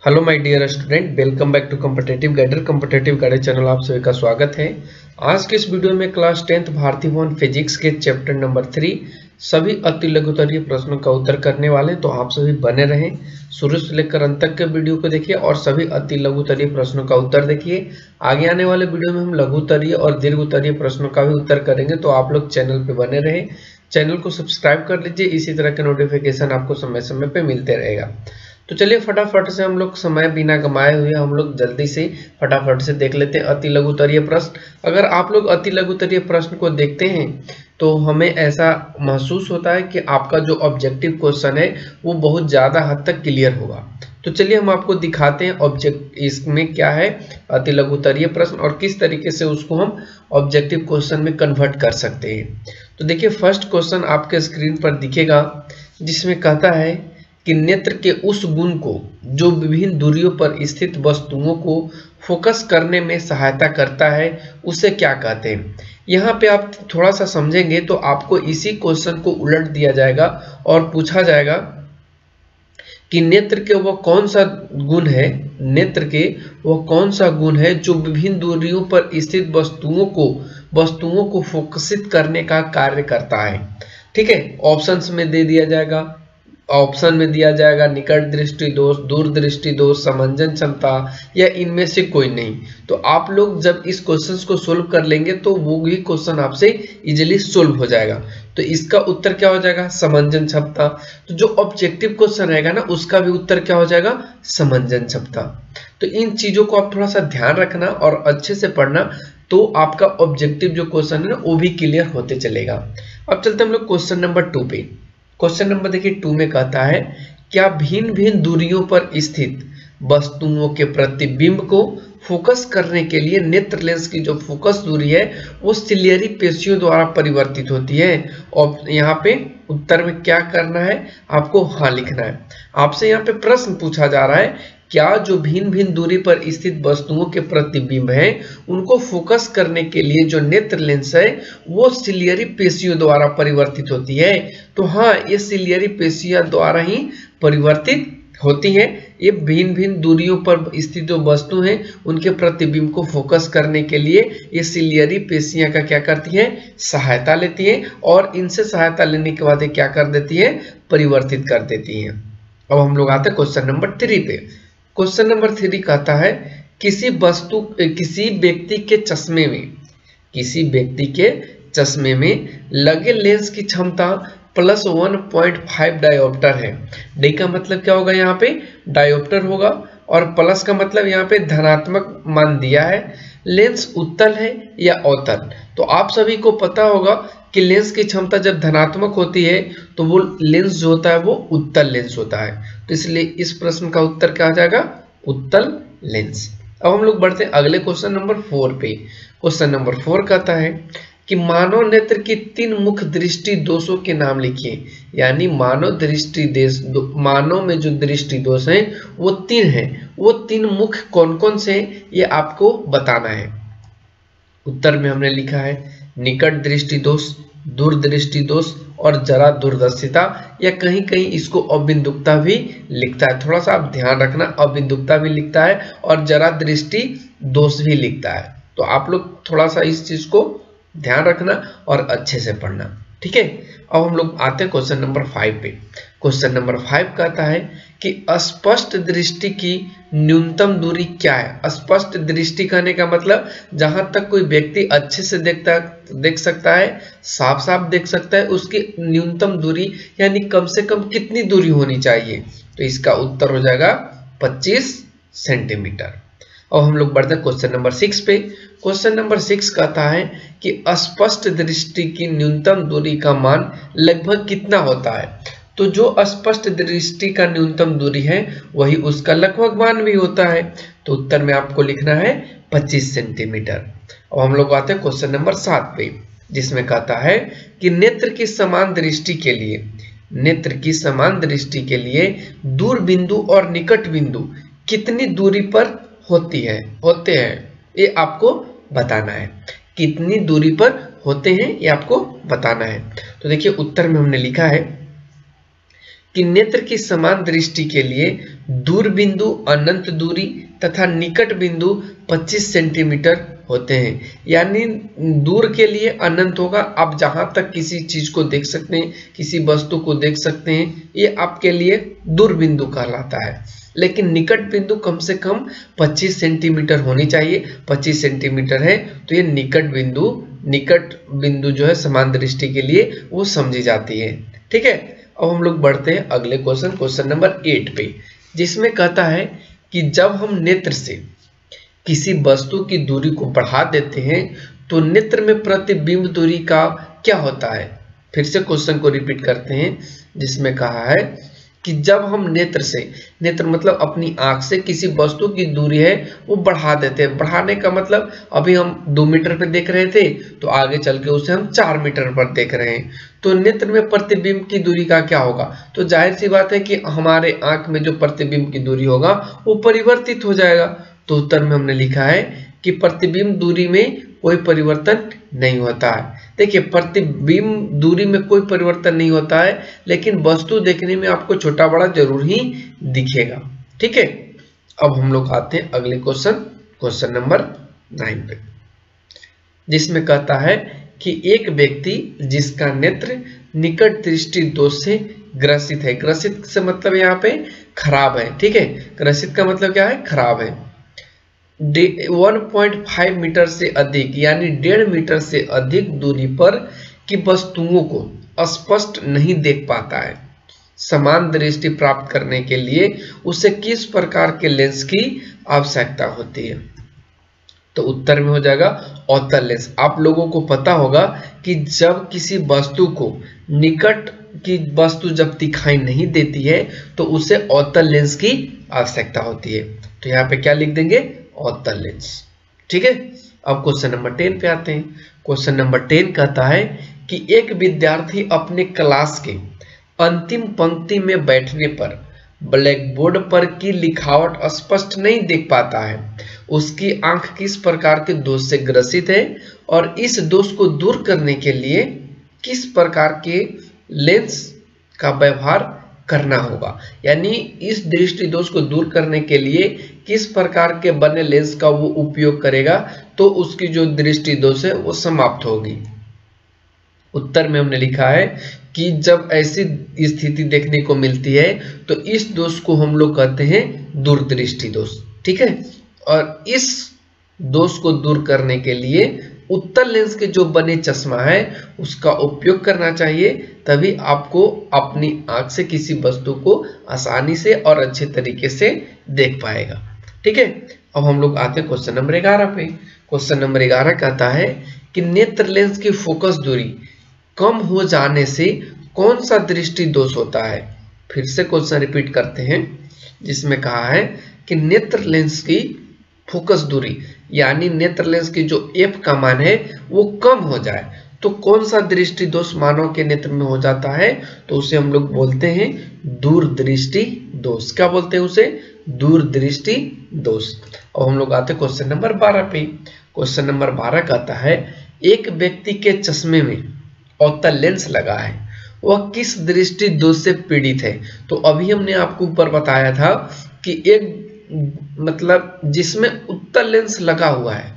Hello my dear student, welcome back to competitive guider channel. आप सभी का स्वागत है। आज के इस वीडियो में क्लास 10th भारतीय भवन फिजिक्स के चैप्टर नंबर 3 सभी अति लघुतरीय प्रश्नों का उत्तर करने वाले हैं। तो आप सभी बने रहें, शुरू से लेकर अंत तक के वीडियो को देखिए और सभी अति लघुतरीय प्रश्नों का उत्तर देखिए। आगे आने वाले वीडियो में हम लघुतरीय और दीर्घोत्तरीय प्रश्नों का भी उत्तर करेंगे, तो आप लोग चैनल पे बने रहें। चैनल को सब्सक्राइब कर लीजिए, इसी तरह के नोटिफिकेशन आपको समय समय पे मिलते रहेगा। तो चलिए फटाफट से हम लोग समय बिना गमाए हुए हम लोग जल्दी से फटाफट से देख लेते हैं अति लघुतरीय प्रश्न। अगर आप लोग अति लघुतरीय प्रश्न को देखते हैं तो हमें ऐसा महसूस होता है कि आपका जो ऑब्जेक्टिव क्वेश्चन है वो बहुत ज़्यादा हद तक क्लियर होगा। तो चलिए हम आपको दिखाते हैं ऑब्जेक्ट इसमें क्या है अति लघुतरीय प्रश्न और किस तरीके से उसको हम ऑब्जेक्टिव क्वेश्चन में कन्वर्ट कर सकते हैं। तो देखिए फर्स्ट क्वेश्चन आपके स्क्रीन पर दिखेगा, जिसमें कहता है कि नेत्र के उस गुण को जो विभिन्न दूरियों पर स्थित वस्तुओं को फोकस करने में सहायता करता है उसे क्या कहते हैं। यहाँ पे आप थोड़ा सा समझेंगे तो आपको इसी क्वेश्चन को उलट दिया जाएगा और पूछा जाएगा कि नेत्र के वो कौन सा गुण है, नेत्र के वो कौन सा गुण है जो विभिन्न दूरियों पर स्थित वस्तुओं को फोकसित करने का कार्य करता है। ठीक है, ऑप्शंस में दे दिया जाएगा, ऑप्शन में दिया जाएगा निकट दृष्टि दोष, दूर दृष्टि दोष, समंजन क्षमता या इनमें से कोई नहीं। तो आप लोग जब इस क्वेश्चन को सोल्व कर लेंगे तो वो भी क्वेश्चन आपसे इजीली सोल्व हो जाएगा। तो इसका उत्तर क्या हो जाएगा, समंजन क्षमता। तो जो ऑब्जेक्टिव क्वेश्चन रहेगा ना उसका भी उत्तर क्या हो जाएगा, समंजन क्षमता। तो इन चीजों को आप थोड़ा सा ध्यान रखना और अच्छे से पढ़ना, तो आपका ऑब्जेक्टिव जो क्वेश्चन है ना वो भी क्लियर होते चलेगा। अब चलते हम लोग क्वेश्चन नंबर 2 पे। क्वेश्चन नंबर देखिए 2 में कहता है क्या भिन्न भिन्न दूरियों पर स्थित वस्तुओं के प्रतिबिंब को फोकस करने के लिए नेत्र लेंस की जो फोकस दूरी है वो सिलियरी पेशियों द्वारा परिवर्तित होती है। और यहाँ पे उत्तर में क्या करना है, आपको हाँ लिखना है। आपसे यहाँ पे प्रश्न पूछा जा रहा है क्या जो भिन्न भिन्न दूरी पर स्थित वस्तुओं के प्रतिबिंब हैं उनको फोकस करने के लिए जो नेत्र लेंस है वो सिलियरी पेशियों द्वारा परिवर्तित होती है। तो हाँ, ये सिलियरी पेशियों द्वारा ही परिवर्तित होती हैं। ये भिन्न भिन्न दूरियों पर स्थित जो वस्तु हैं उनके प्रतिबिंब को फोकस करने के लिए ये सिलियरी पेशियां का क्या करती हैं, सहायता लेती हैं और इनसे सहायता लेने के बाद ये क्या कर देती है, परिवर्तित कर देती हैं। अब हम लोग आते हैं क्वेश्चन नंबर 3 पे। क्वेश्चन नंबर 3 कहता है किसी व्यक्ति के चश्मे में लगे लेंस की क्षमता +1.5 डायोप्टर है। डी का मतलब क्या होगा, यहाँ पे डायोप्टर होगा और प्लस का मतलब यहाँ पे धनात्मक मान दिया है। लेंस उत्तल है या अवतल, तो आप सभी को पता होगा कि लेंस की क्षमता जब धनात्मक होती है तो वो लेंस जो होता है वो उत्तल लेंस होता है। तो इसलिए इस प्रश्न का उत्तर क्या आ जाएगा, उत्तल लेंस। अब हम लोग बढ़ते हैं अगले क्वेश्चन नंबर 4 पे। क्वेश्चन नंबर 4 कहता है कि मानव नेत्र की 3 मुख्य दृष्टि दोषों के नाम लिखिए। यानी मानव में जो दृष्टि दोष हैं वो 3 हैं, वो 3 मुख्य कौन कौन से हैं ये आपको बताना है। उत्तर में हमने लिखा है निकट दृष्टि दोष, दूरदृष्टि दोष और जरा दूरदर्शिता, या कहीं कहीं इसको अबिंदुकता भी लिखता है। थोड़ा सा आप ध्यान रखना, अबिंदुकता भी लिखता है और जरा दृष्टि दोष भी लिखता है। तो आप लोग थोड़ा सा इस चीज को ध्यान रखना और अच्छे से पढ़ना, ठीक है। अब हम लोग आते हैं क्वेश्चन नंबर 5 पे। क्वेश्चन नंबर 5 कहता है कि अस्पष्ट दृष्टि की न्यूनतम दूरी क्या है। स्पष्ट दृष्टि कहने का मतलब जहां तक कोई व्यक्ति अच्छे से देख सकता है, साफ साफ देख सकता है, उसकी न्यूनतम दूरी यानी कम से कम कितनी दूरी होनी चाहिए। तो इसका उत्तर हो जाएगा 25 सेंटीमीटर। अब हम लोग बढ़ते हैं क्वेश्चन नंबर 6 पे। क्वेश्चन नंबर 6 कहता है कि अस्पष्ट दृष्टि की न्यूनतम दूरी का मान लगभग कितना होता है। तो जो अस्पष्ट दृष्टि का न्यूनतम दूरी है वही उसका लगभग मान भी होता है। तो उत्तर में आपको लिखना है 25 सेंटीमीटर। अब हम लोग आते हैं क्वेश्चन नंबर 7 पे, जिसमें कहता है कि नेत्र की समान दृष्टि के लिए दूर बिंदु और निकट बिंदु कितनी दूरी पर होते हैं ये आपको बताना है। कितनी दूरी पर होते हैं ये आपको बताना है। तो देखिए उत्तर में हमने लिखा है कि नेत्र की समान दृष्टि के लिए दूर बिंदु अनंत दूरी तथा निकट बिंदु 25 सेंटीमीटर होते हैं। यानी दूर के लिए अनंत होगा, आप जहां तक किसी चीज को देख सकते हैं, किसी वस्तु को देख सकते हैं, ये आपके लिए दूर बिंदु कहलाता है। लेकिन निकट बिंदु कम से कम 25 सेंटीमीटर होनी चाहिए। 25 सेंटीमीटर है तो ये निकट बिंदु जो है समान दृष्टि के लिए वो समझी जाती है। ठीक है, अब हम लोग बढ़ते हैं अगले क्वेश्चन नंबर 8 पे, जिसमें कहता है कि जब हम नेत्र से किसी वस्तु की दूरी को बढ़ा देते हैं तो नेत्र में प्रतिबिंब दूरी का क्या होता है। फिर से क्वेश्चन को रिपीट करते हैं, जिसमें कहा है कि जब हम नेत्र मतलब अपनी आंख से किसी वस्तु की दूरी है वो बढ़ा देते हैं। बढ़ाने का मतलब अभी हम 2 मीटर पर देख रहे थे तो आगे चल के उसे हम 4 मीटर पर देख रहे हैं, तो नेत्र में प्रतिबिंब की दूरी का क्या होगा। तो जाहिर सी बात है कि हमारे आंख में जो प्रतिबिंब की दूरी होगा वो परिवर्तित हो जाएगा। तो उत्तर में हमने लिखा है कि प्रतिबिंब दूरी में कोई परिवर्तन नहीं होता है। देखिए, प्रतिबिंब दूरी में कोई परिवर्तन नहीं होता है, लेकिन वस्तु देखने में आपको छोटा बड़ा जरूर ही दिखेगा। ठीक है, अब हम लोग आते हैं अगले क्वेश्चन नंबर 9 पे, जिसमें कहता है कि एक व्यक्ति जिसका नेत्र निकट दृष्टि दोष से ग्रसित है। ग्रसित से मतलब यहाँ पे खराब है। ठीक है, ग्रसित का मतलब क्या है, खराब है। 1.5 मीटर से अधिक यानी 1.5 मीटर से अधिक दूरी पर की वस्तुओं को स्पष्ट नहीं देख पाता है। समान दृष्टि प्राप्त करने के लिए उसे किस प्रकार के लेंस की आवश्यकता होती है। तो उत्तर में हो जाएगा अवतल लेंस। आप लोगों को पता होगा कि जब किसी वस्तु को निकट की वस्तु जब दिखाई नहीं देती है तो उसे अवतल लेंस की आवश्यकता होती है। तो यहाँ पे क्या लिख देंगे, अवतल लेंस। ठीक है, अब क्वेश्चन नंबर 10 पे आते हैं। क्वेश्चन नंबर 10 कहता है कि एक विद्यार्थी अपने क्लास के अंतिम पंक्ति में बैठने पर ब्लैक बोर्ड पर की लिखावट स्पष्ट नहीं देख पाता है। उसकी आंख किस प्रकार के दोष से ग्रसित है और इस दोष को दूर करने के लिए किस प्रकार के लेंस का व्यवहार करना होगा। यानी इस दृष्टि दोष को दूर करने के लिए किस प्रकार के बने लेंस का वो उपयोग करेगा तो उसकी जो दृष्टि दोष है वो समाप्त होगी। उत्तर में हमने लिखा है कि जब ऐसी स्थिति देखने को मिलती है तो इस दोष को हम लोग कहते हैं दूरदृष्टि दोष। ठीक है, और इस दोष को दूर करने के लिए उत्तल लेंस के जो बने चश्मा है उसका उपयोग करना चाहिए, तभी आपको अपनी आंख से किसी वस्तु को आसानी से और अच्छे तरीके से देख पाएगा। ठीक है, अब हम लोग आते हैं क्वेश्चन नंबर 11 पे। क्वेश्चन नंबर 11 कहता है कि नेत्र लेंस की फोकस दूरी कम हो जाने से कौन सा दृष्टि दोष होता है। फिर से क्वेश्चन रिपीट करते हैं, जिसमें कहा है कि नेत्र लेंस की फोकस दूरी यानी नेत्र लेंस की जो एफ का मान है वो कम हो जाए तो कौन सा दृष्टि दोष मानव के नेत्र में हो जाता है। तो उसे हम लोग बोलते हैं दूरदृष्टि दोष। क्या बोलते हैं उसे, दूरदृष्टि दोष। और हम लोग आते हैं क्वेश्चन नंबर 12 पे। क्वेश्चन नंबर 12 कहता है एक व्यक्ति के चश्मे में अवतल लेंस लगा है, वह किस दृष्टि दोष से पीड़ित है। तो अभी हमने आपको ऊपर बताया था कि एक मतलब जिसमें उत्तल लेंस लगा हुआ है,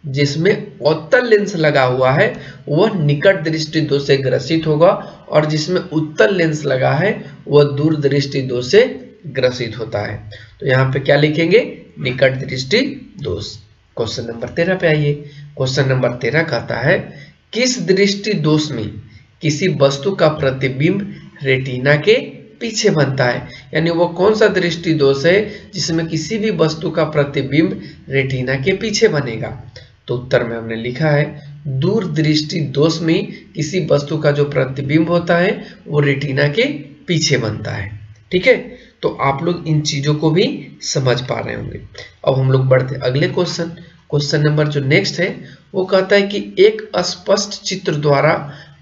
जिसमें अवतल लेंस लगा हुआ है वह निकट दृष्टि दोष से ग्रसित होगा और जिसमें उत्तल लेंस लगा है वह दूर दृष्टि दोष से ग्रसित होता है। तो यहाँ पे क्या लिखेंगे, निकट दृष्टि दोष। क्वेश्चन नंबर 13 पे आइए। क्वेश्चन नंबर 13 कहता है किस दृष्टि दोष में किसी वस्तु का प्रतिबिंब रेटिना के पीछे बनता है। यानी वो कौन सा दृष्टि दोष है जिसमें किसी भी वस्तु का प्रतिबिंब रेटिना के पीछे बनेगा। तो उत्तर में हमने लिखा है दूरदृष्टि दोष में किसी वस्तु का जो प्रतिबिंब होता है वो रेटिना के पीछे बनता है। ठीक है, तो आप लोग इन चीजों को भी समझ पा रहे होंगे। अब हम लोग बढ़ते अगले क्वेश्चन नंबर जो नेक्स्ट है वो कहता है कि एक अस्पष्ट चित्र द्वारा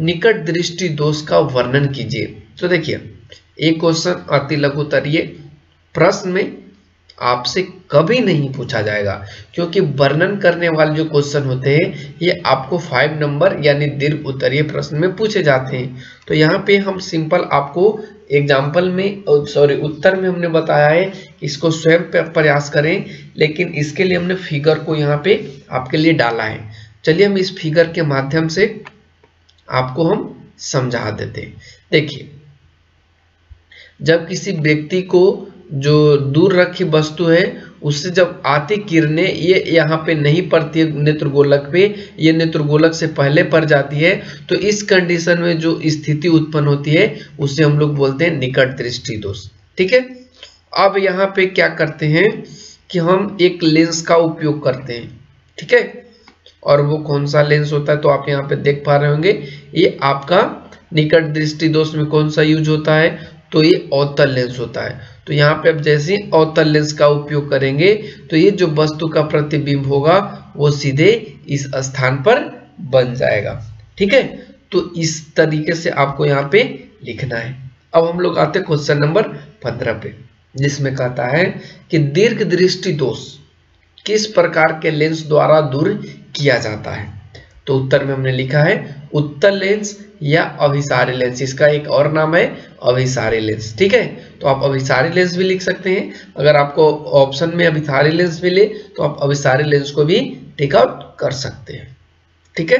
निकट दृष्टि दोष का वर्णन कीजिए। तो देखिए, एक क्वेश्चन अति लघु उत्तरीय प्रश्न में आपसे कभी नहीं पूछा जाएगा, क्योंकि वर्णन करने वाले जो क्वेश्चन होते हैं ये आपको 5 नंबर यानी दीर्घ उत्तरीय प्रश्न में पूछे जाते हैं। तो यहाँ पे हम सिंपल आपको एग्जाम्पल में उत्तर में हमने बताया है, इसको स्वयं प्रयास करें, लेकिन इसके लिए हमने फिगर को यहाँ पे आपके लिए डाला है। चलिए हम इस फिगर के माध्यम से आपको हम समझा देते हैं। देखिए, जब किसी व्यक्ति को जो दूर रखी वस्तु है उससे जब आती किरणें ये यहाँ पे नहीं पड़ती है नेत्रगोलक पे, ये नेत्रगोलक से पहले पड़ जाती है, तो इस कंडीशन में जो स्थिति उत्पन्न होती है उसे हम लोग बोलते हैं निकट दृष्टि दोष। ठीक है, अब यहाँ पे क्या करते हैं कि हम एक लेंस का उपयोग करते हैं। ठीक है, और वो कौन सा लेंस होता है तो आप यहाँ पे देख पा रहे होंगे, ये आपका निकट दृष्टि दोष में कौन सा यूज होता है, तो ये अवतल लेंस होता है। तो यहाँ पे अब जैसे अवतल लेंस का उपयोग करेंगे तो ये जो वस्तु का प्रतिबिंब होगा वो सीधे इस स्थान पर बन जाएगा। ठीक है, तो इस तरीके से आपको यहाँ पे लिखना है। अब हम लोग आते हैं क्वेश्चन नंबर 15 पे, जिसमें कहता है कि दीर्घ दृष्टि दोष किस प्रकार के लेंस द्वारा दूर किया जाता है। तो उत्तर में हमने लिखा है उत्तल लेंस या अभिसारी लेंस, इसका एक और नाम है अभिसारी लेंस। ठीक है, तो आप अभिसारी लेंस भी लिख सकते हैं। अगर आपको ऑप्शन में अभिसारी लेंस मिले तो आप अभिसारी लेंस को भी टिक आउट कर सकते हैं। ठीक है,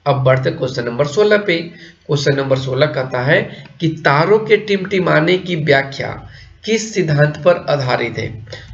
अब बढ़ते क्वेश्चन नंबर 16 पे। क्वेश्चन नंबर 16 कहता है कि तारों के टिमटिमाने की व्याख्या किस सिद्धांत पर आधारित है।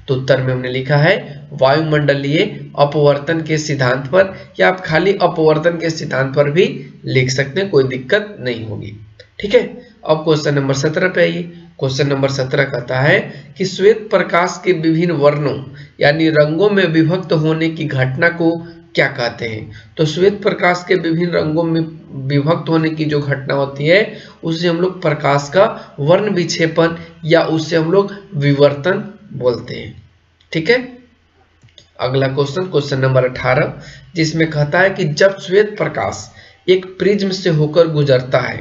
तो उत्तर में हमने लिखा है वायुमंडलीय अपवर्तन के सिद्धांत पर, या आप खाली अपवर्तन के सिद्धांत पर भी लिख सकते हैं, कोई दिक्कत नहीं होगी। ठीक है, अब क्वेश्चन नंबर 17 पे आइए। क्वेश्चन नंबर 17 कहता है कि श्वेत प्रकाश के विभिन्न वर्णों यानी रंगों में विभक्त होने की घटना को क्या कहते हैं। तो श्वेत प्रकाश के विभिन्न रंगों में विभक्त होने की जो घटना होती है उसे हम लोग प्रकाश का वर्ण विक्षेपण या उससे हम लोग विवर्तन बोलते हैं। ठीक है, अगला क्वेश्चन, क्वेश्चन नंबर 18, जिसमें कहता है कि जब श्वेत प्रकाश एक प्रिज्म से होकर गुजरता है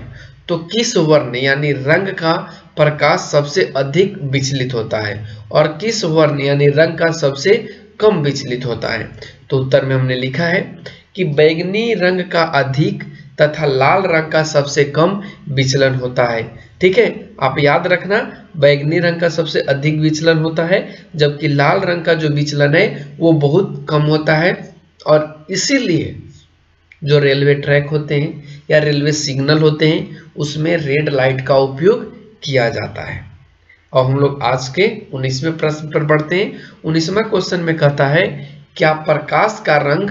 तो किस वर्ण यानी रंग का प्रकाश सबसे अधिक विचलित होता है और किस वर्ण यानी रंग का सबसे कम विचलित होता है। तो उत्तर में हमने लिखा है कि बैंगनी रंग का अधिक तथा लाल रंग का सबसे कम विचलन होता है। ठीक है, आप याद रखना, बैंगनी रंग का सबसे अधिक विचलन होता है, जबकि लाल रंग का जो विचलन है वो बहुत कम होता है। और इसीलिए जो रेलवे ट्रैक होते हैं या रेलवे सिग्नल होते हैं उसमें रेड लाइट का उपयोग किया जाता है। और हम लोग आज के 19वें प्रश्न पर बढ़ते हैं। 19वां क्वेश्चन में कहता है क्या प्रकाश का रंग,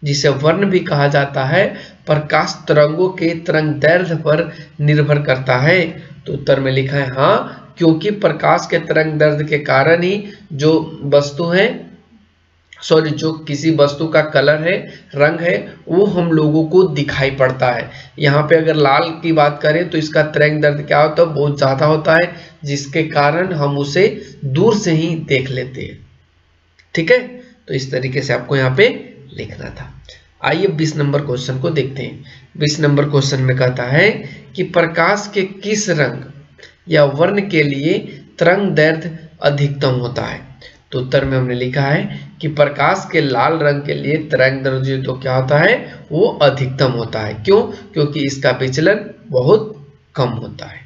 जिसे वर्ण भी कहा जाता है, प्रकाश तरंगों के तरंग दैर्ध्य पर निर्भर करता है। तो उत्तर में लिखा है हाँ, क्योंकि प्रकाश के तरंग दैर्ध्य के कारण ही जो वस्तु है जो किसी वस्तु का कलर है, रंग है, वो हम लोगों को दिखाई पड़ता है। यहाँ पे अगर लाल की बात करें तो इसका तरंग दैर्ध्य क्या होता है, बहुत ज्यादा होता है, जिसके कारण हम उसे दूर से ही देख लेते हैं। ठीक है, तो इस तरीके से आपको यहाँ पे लिखना था। आइए 20 नंबर क्वेश्चन को देखते हैं। 20 नंबर क्वेश्चन में कहता है कि प्रकाश के किस रंग या वर्ण के लिए तरंग दैर्ध्य अधिकतम होता है। तो उत्तर में हमने लिखा है कि प्रकाश के लाल रंग के लिए तरंग दैर्ध्य तो क्या होता है, वो अधिकतम होता है। क्यों? क्योंकि इसका विचलन बहुत कम होता है।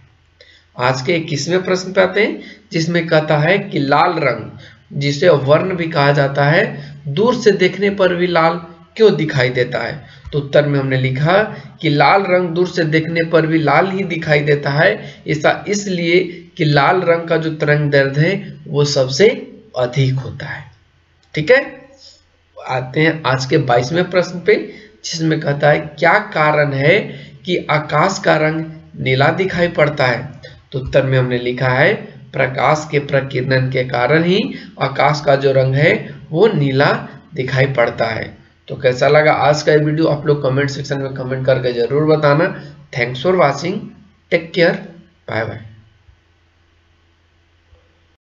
आज के 21वें प्रश्न पे आते हैं, जिसमें कहता है कि लाल रंग, जिसे वर्ण भी कहा जाता है, दूर से देखने पर भी लाल क्यों दिखाई देता है। तो उत्तर में हमने लिखा कि लाल रंग दूर से देखने पर भी लाल ही दिखाई देता है। ऐसा इसलिए कि लाल रंग का जो तरंग दैर्ध्य है वो सबसे अधिक होता है। ठीक है, आते हैं आज के 22वें प्रश्न पे, जिसमें कहता है क्या कारण है कि आकाश का रंग नीला दिखाई पड़ता है। तो उत्तर में हमने लिखा है प्रकाश के प्रकीर्णन के कारण ही आकाश का जो रंग है वो नीला दिखाई पड़ता है। तो कैसा लगा आज का ये वीडियो, आप लोग कमेंट सेक्शन में कमेंट करके जरूर बताना। Thanks for watching, take care, bye bye.